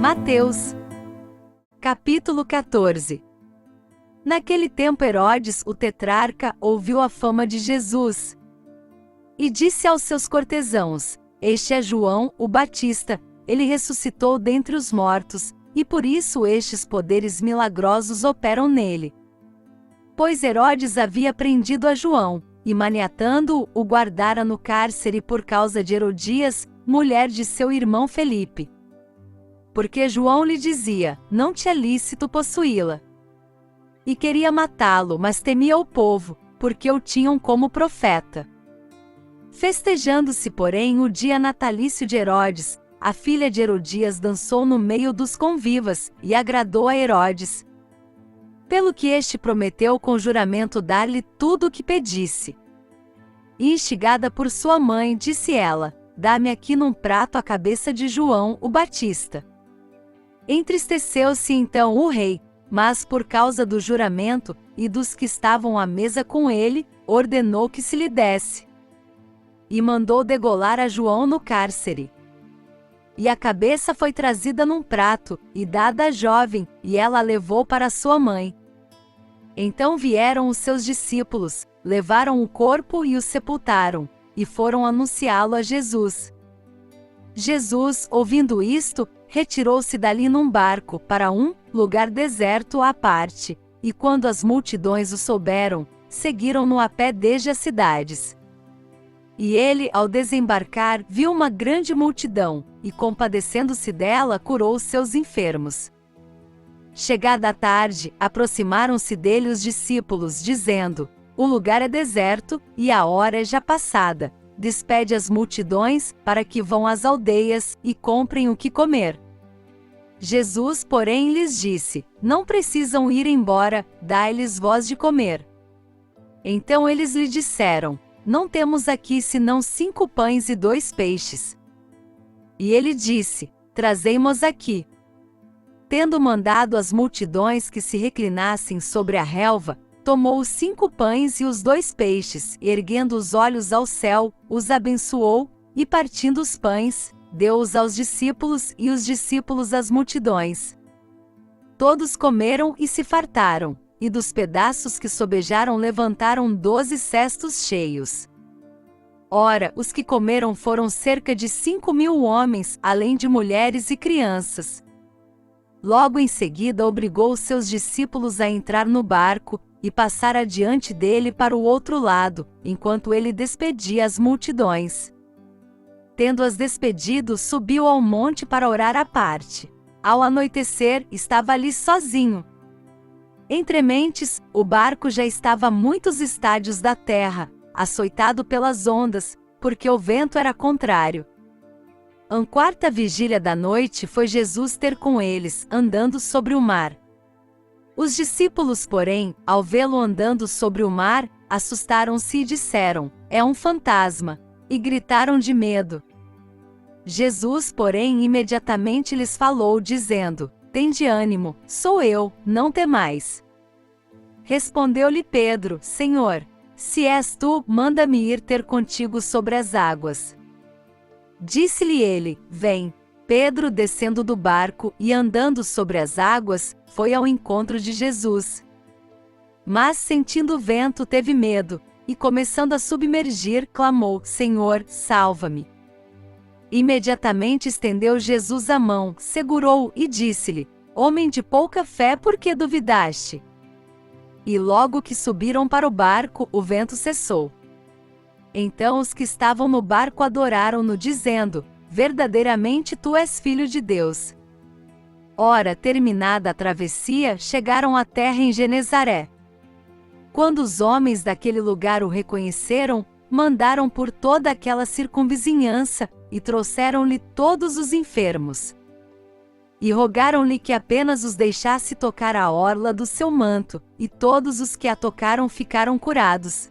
Mateus, capítulo 14. Naquele tempo Herodes, o tetrarca, ouviu a fama de Jesus e disse aos seus cortesãos: Este é João, o Batista, ele ressuscitou dentre os mortos, e por isso estes poderes milagrosos operam nele. Pois Herodes havia prendido a João, e maniatando-o, o guardara no cárcere por causa de Herodias, mulher de seu irmão Felipe. Porque João lhe dizia: Não te é lícito possuí-la. E queria matá-lo, mas temia o povo, porque o tinham como profeta. Festejando-se, porém, o dia natalício de Herodes, a filha de Herodias dançou no meio dos convivas, e agradou a Herodes. Pelo que este prometeu com juramento dar-lhe tudo o que pedisse. E instigada por sua mãe, disse ela: Dá-me aqui num prato a cabeça de João, o Batista. Entristeceu-se então o rei, mas por causa do juramento, e dos que estavam à mesa com ele, ordenou que se lhe desse. E mandou degolar a João no cárcere. E a cabeça foi trazida num prato, e dada à jovem, e ela a levou para sua mãe. Então vieram os seus discípulos, levaram o corpo e o sepultaram, e foram anunciá-lo a Jesus. Jesus, ouvindo isto, retirou-se dali num barco, para um lugar deserto à parte, e quando as multidões o souberam, seguiram-no a pé desde as cidades. E ele, ao desembarcar, viu uma grande multidão, e compadecendo-se dela, curou os seus enfermos. Chegada a tarde, aproximaram-se dele os discípulos, dizendo: O lugar é deserto, e a hora é já passada. Despede as multidões, para que vão às aldeias, e comprem o que comer. Jesus, porém, lhes disse: Não precisam ir embora, dai-lhes vós de comer. Então eles lhe disseram: Não temos aqui senão 5 pães e 2 peixes. E ele disse: Trazei-mos aqui. Tendo mandado as multidões que se reclinassem sobre a relva, tomou os 5 pães e os 2 peixes, e erguendo os olhos ao céu, os abençoou, e partindo os pães, deu-os aos discípulos e os discípulos às multidões. Todos comeram e se fartaram, e dos pedaços que sobejaram levantaram 12 cestos cheios. Ora, os que comeram foram cerca de 5.000 homens, além de mulheres e crianças. Logo em seguida obrigou os seus discípulos a entrar no barco, e passar adiante dele para o outro lado, enquanto ele despedia as multidões. Tendo-as despedido, subiu ao monte para orar à parte. Ao anoitecer, estava ali sozinho. Entrementes, o barco já estava a muitos estádios da terra, açoitado pelas ondas, porque o vento era contrário. À 4ª vigília da noite foi Jesus ter com eles, andando sobre o mar. Os discípulos, porém, ao vê-lo andando sobre o mar, assustaram-se e disseram: É um fantasma, e gritaram de medo. Jesus, porém, imediatamente lhes falou, dizendo: Tende ânimo, sou eu, não temais. Respondeu-lhe Pedro: Senhor, se és tu, manda-me ir ter contigo sobre as águas. Disse-lhe ele: Vem. Pedro, descendo do barco e andando sobre as águas, foi ao encontro de Jesus. Mas, sentindo o vento, teve medo, e começando a submergir, clamou: Senhor, salva-me. Imediatamente estendeu Jesus a mão, segurou-o e disse-lhe: Homem de pouca fé, por que duvidaste? E logo que subiram para o barco, o vento cessou. Então os que estavam no barco adoraram-no, dizendo: Verdadeiramente tu és filho de Deus. Ora, terminada a travessia, chegaram à terra em Genezaré. Quando os homens daquele lugar o reconheceram, mandaram por toda aquela circunvizinhança, e trouxeram-lhe todos os enfermos. E rogaram-lhe que apenas os deixasse tocar a orla do seu manto, e todos os que a tocaram ficaram curados.